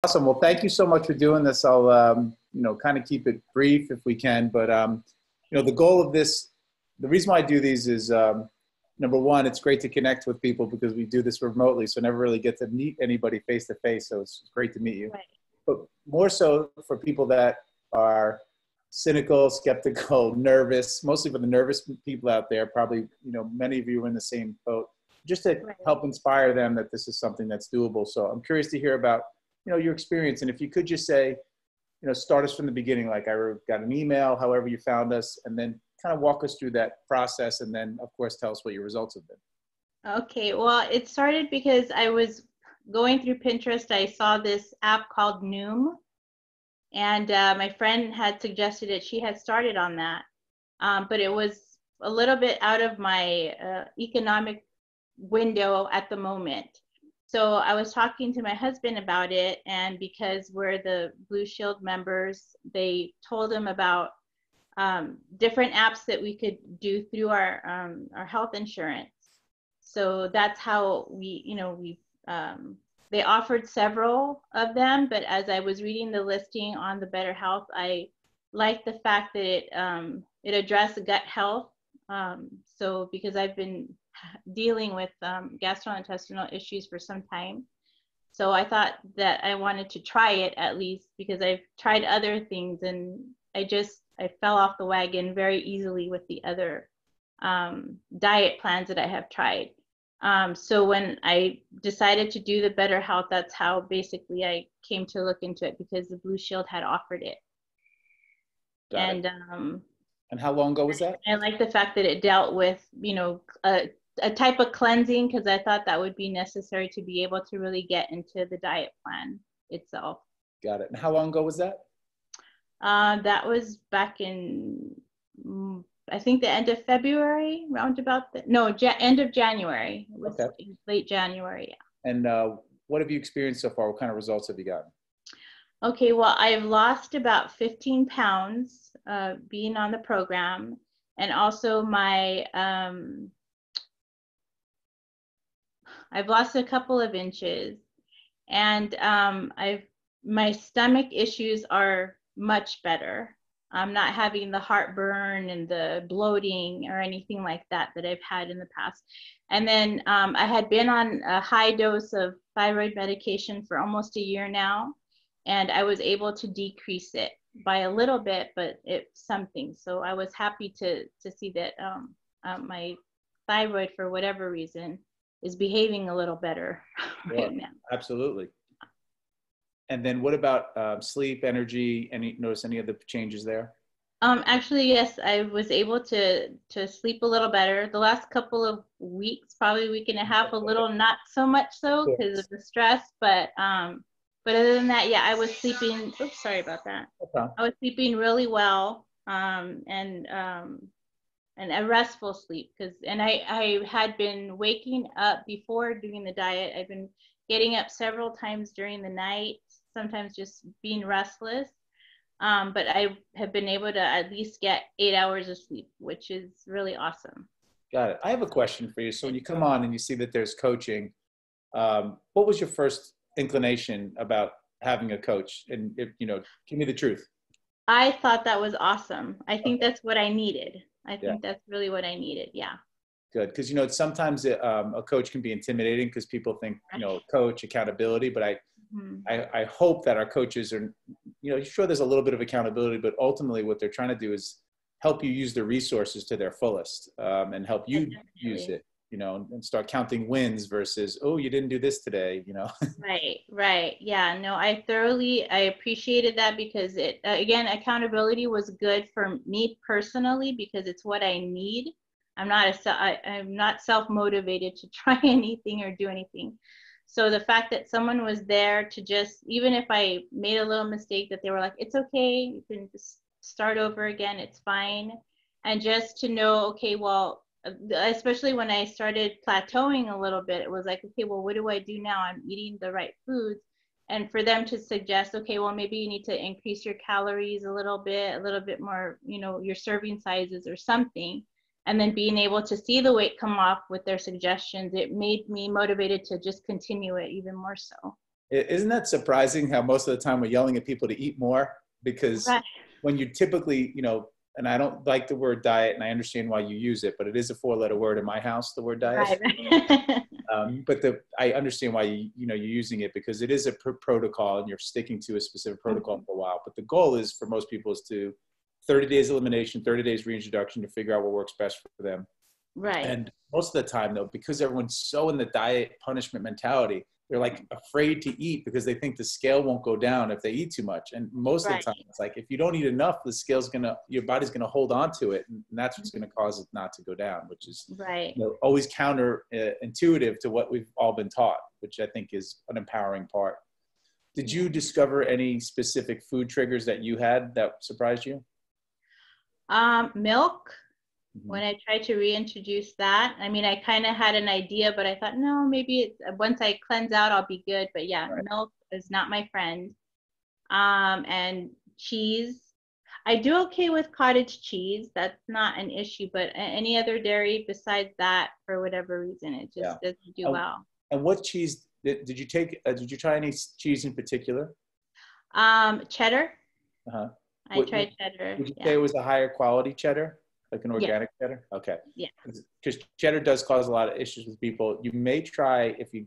Awesome. Well, thank you so much for doing this. I'll, kind of keep it brief if we can, but, the goal of this, the reason why I do these is, number one, it's great to connect with people because we do this remotely, so I never really get to meet anybody face to face. So it's great to meet you. Right. But more so for people that are cynical, skeptical, nervous, mostly for the nervous people out there, probably, many of you are in the same boat, just to Right. help inspire them that this is something that's doable. So I'm curious to hear about, your experience. And if you could just say, start us from the beginning, like got an email, however you found us, and then kind of walk us through that process. And then of course, tell us what your results have been. Okay, well, it started because I was going through Pinterest. I saw this app called Noom, and my friend had suggested it. She had started on that, but it was a little bit out of my economic window at the moment. So I was talking to my husband about it, and because we're the Blue Shield members, they told him about different apps that we could do through our health insurance. So that's how they offered several of them, but as I was reading the listing on the Better Health, I liked the fact that it addressed gut health. So because I've been dealing with gastrointestinal issues for some time. So I thought that I wanted to try it at least because I've tried other things and I fell off the wagon very easily with the other diet plans that I have tried. So when I decided to do the Better Health, that's how basically I came to look into it because the Blue Shield had offered it. Got And it. And how long ago was that? I like the fact that it dealt with, a type of cleansing because I thought that would be necessary to be able to really get into the diet plan itself. Got it. And how long ago was that? That was back in, I think the end of February, end of January. It was Okay. late January, yeah. And what have you experienced so far? What kind of results have you gotten? Okay, well, I've lost about 15 pounds being on the program, and also I've lost a couple of inches, and my stomach issues are much better. I'm not having the heartburn and the bloating or anything like that I've had in the past. And then I had been on a high dose of thyroid medication for almost a year now, and I was able to decrease it by a little bit, but it's something. So I was happy to see that my thyroid, for whatever reason, is behaving a little better right now. Absolutely. And then what about sleep, energy? Notice any of the changes there? Actually, yes, I was able to sleep a little better. The last couple of weeks, probably a week and a half, a little not so much so because of the stress, but other than that, yeah, I was sleeping. Oops, sorry about that. Okay. I was sleeping really well, and a restful sleep and I had been waking up before doing the diet. I've been getting up several times during the night, sometimes just being restless. But I have been able to at least get 8 hours of sleep, which is really awesome. Got it. I have a question for you. So when you come on and you see that there's coaching, what was your first inclination about having a coach? And give me the truth. I thought that was awesome. I think Okay. that's what I needed. I Yeah. think that's really what I needed. Yeah. Good. Because, sometimes a coach can be intimidating because people think, coach, accountability, but I hope that our coaches are, sure there's a little bit of accountability, but ultimately what they're trying to do is help you use the resources to their fullest and help you use it, and start counting wins versus, oh, you didn't do this today, Right. Yeah, no, I appreciated that because it, again, accountability was good for me personally because it's what I need. I'm not self-motivated to try anything or do anything. So the fact that someone was there to just, even if I made a little mistake, that they were like, it's okay, you can just start over again, it's fine. And just to know, okay, well, especially when I started plateauing a little bit, it was like, okay, well, what do I do now? I'm eating the right foods. And for them to suggest, okay, well, maybe you need to increase your calories a little bit more, your serving sizes or something. And then being able to see the weight come off with their suggestions, it made me motivated to just continue it even more so. Isn't that surprising how most of the time we're yelling at people to eat more? Because Right. when you typically, and I don't like the word diet, and I understand why you use it, but it is a 4-letter word in my house, the word diet. Right. But I understand why you're using it, because it is a protocol and you're sticking to a specific protocol for a while. But the goal is for most people is to 30 days elimination, 30 days reintroduction to figure out what works best for them. Right. And most of the time, though, because everyone's so in the diet punishment mentality, they're like afraid to eat because they think the scale won't go down if they eat too much. And most of the time, it's like if you don't eat enough, the scale's your body's gonna hold on to it, and that's what's gonna cause it not to go down, which is always counter intuitive to what we've all been taught, which I think is an empowering part. Did you discover any specific food triggers that you had that surprised you? Milk. When I tried to reintroduce that, I mean, I kind of had an idea, but I thought, no, maybe once I cleanse out, I'll be good. But yeah, milk is not my friend. And cheese, I do okay with cottage cheese. That's not an issue, but any other dairy besides that, for whatever reason, it just doesn't do well. And what cheese did you take? Did you try any cheese in particular? Cheddar. I tried cheddar. Would you say it was a higher quality cheddar? Like an organic cheddar? Okay. Yeah. Because cheddar does cause a lot of issues with people. You may try, if you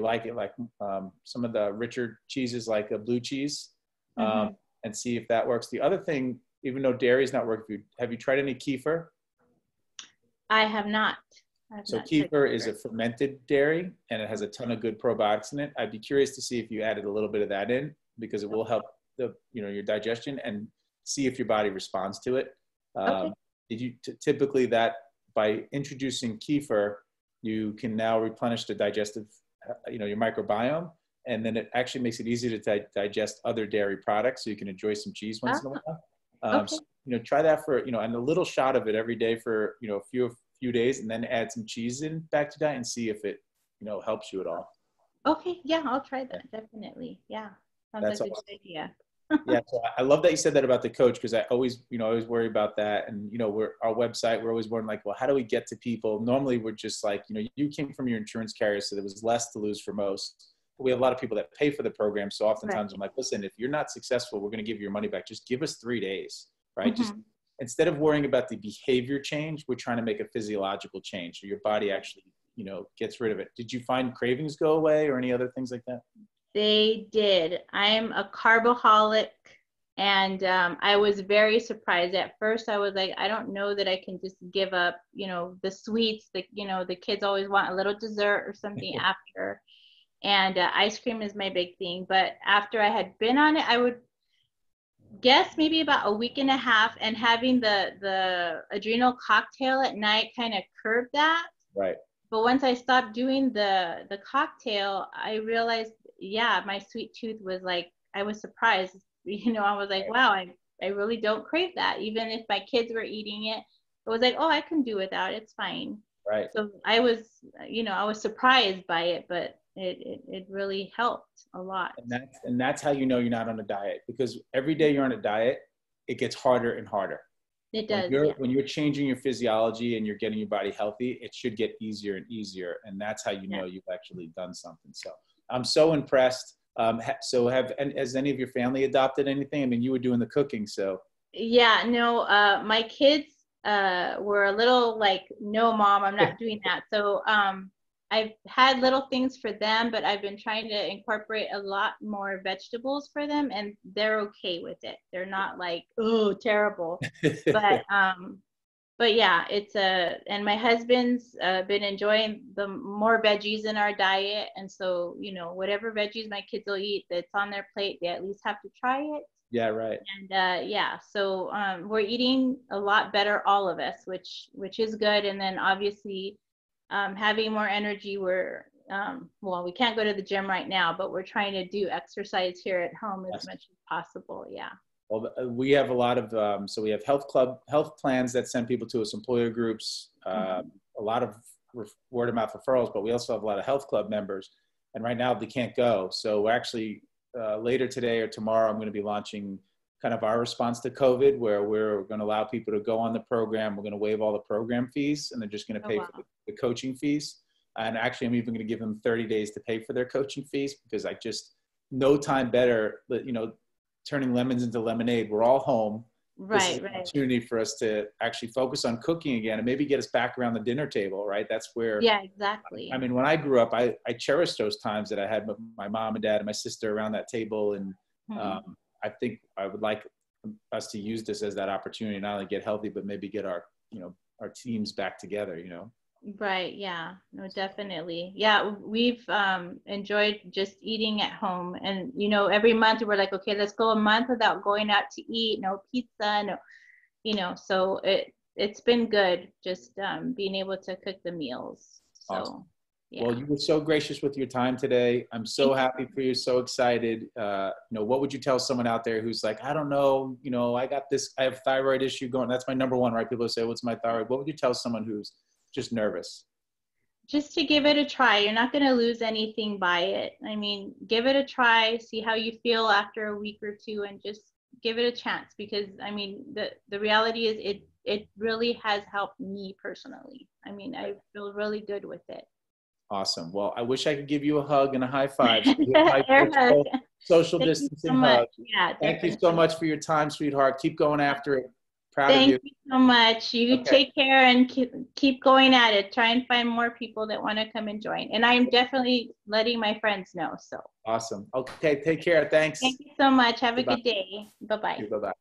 like it, like some of the richer cheeses, like a blue cheese, and see if that works. The other thing, even though dairy is not working, have you tried any kefir? I have not. So kefir is a fermented dairy, and it has a ton of good probiotics in it. I'd be curious to see if you added a little bit of that in, because it will help your digestion, and see if your body responds to it. Did you typically that by introducing kefir, you can now replenish the digestive, your microbiome, and then it actually makes it easier to digest other dairy products, so you can enjoy some cheese once in a while. So, try that for and a little shot of it every day for a few days, and then add some cheese in back to that and see if it helps you at all. Okay, yeah, I'll try that definitely. Yeah, sounds like a good idea. Yeah, so I love that you said that about the coach, because I always, always worry about that. And, our website, we're always wondering, like, well, how do we get to people? Normally, we're just like, you came from your insurance carrier, so there was less to lose for most. But we have a lot of people that pay for the program. So oftentimes I'm like, listen, if you're not successful, we're going to give you your money back. Just give us 3 days, right? Just instead of worrying about the behavior change, we're trying to make a physiological change. So your body actually, gets rid of it. Did you find cravings go away or any other things like that? They did. I'm a carboholic, and I was very surprised. At first, I was like, I don't know that I can just give up, the sweets. The kids always want a little dessert or something after, and ice cream is my big thing. But after I had been on it, I would guess maybe about a week and a half, and having the adrenal cocktail at night kind of curbed that. Right. But once I stopped doing the cocktail, I realized, my sweet tooth was like, I was surprised. I was like, wow, I really don't crave that. Even if my kids were eating it, it was like, oh, I can do without it. It's fine. Right. So I was, I was surprised by it, but it really helped a lot. And that's how you're not on a diet, because every day you're on a diet, it gets harder and harder. It does. When you're changing your physiology and you're getting your body healthy, it should get easier and easier. And that's how you've actually done something. So I'm so impressed. Has any of your family adopted anything? I mean, you were doing the cooking, so. Yeah, no, my kids were a little like, no, Mom, I'm not doing that. So I've had little things for them, but I've been trying to incorporate a lot more vegetables for them, and they're okay with it. They're not like, oh, terrible. But yeah, and my husband's been enjoying the more veggies in our diet. And so, whatever veggies my kids will eat that's on their plate, they at least have to try it. Yeah, right. And so we're eating a lot better, all of us, which is good. And then obviously having more energy, we can't go to the gym right now, but we're trying to do exercise here at home as much as possible. Yeah. Well, we have a lot of, so we have health plans that send people to us, employer groups, a lot of word of mouth referrals, but we also have a lot of health club members. And right now they can't go. So we're actually later today or tomorrow, I'm going to be launching kind of our response to COVID, where we're going to allow people to go on the program. We're going to waive all the program fees, and they're just going to pay for the coaching fees. And actually, I'm even going to give them 30 days to pay for their coaching fees, because no time better, but, you know, turning lemons into lemonade. We're all home. This is an opportunity for us to actually focus on cooking again and maybe get us back around the dinner table, right? That's where, yeah, exactly. I mean, when I grew up, I cherished those times that I had with my mom and dad and my sister around that table. And I think I would like us to use this as that opportunity, not only get healthy, but maybe get our, you know, our teams back together, you know? Right. Yeah. No, definitely. Yeah. We've enjoyed just eating at home. And, you know, every month we're like, okay, let's go a month without going out to eat. No pizza, no, you know, so it's been good just being able to cook the meals. So, awesome. Yeah. Well, you were so gracious with your time today. I'm so happy for you. So excited. You know, what would you tell someone out there who's like, I don't know, you know, I have thyroid issue going. That's my number one, right? People say, what's my thyroid? What would you tell someone who's just nervous? Just to give it a try. You're not going to lose anything by it. I mean, give it a try, see how you feel after a week or two, and just give it a chance, because I mean, the reality is it really has helped me personally. I mean, I feel really good with it. Awesome. Well, I wish I could give you a hug and a high five. So Air hug. Social Thank distancing you so hug. much. Yeah, Thank you so much for your time, sweetheart. Keep going after it. Proud of you. Thank you so much. You take care and keep going at it. Try and find more people that want to come and join. And I'm definitely letting my friends know. So awesome. Okay, take care. Thanks. Thank you so much. Have a good day. Bye-bye. Bye-bye.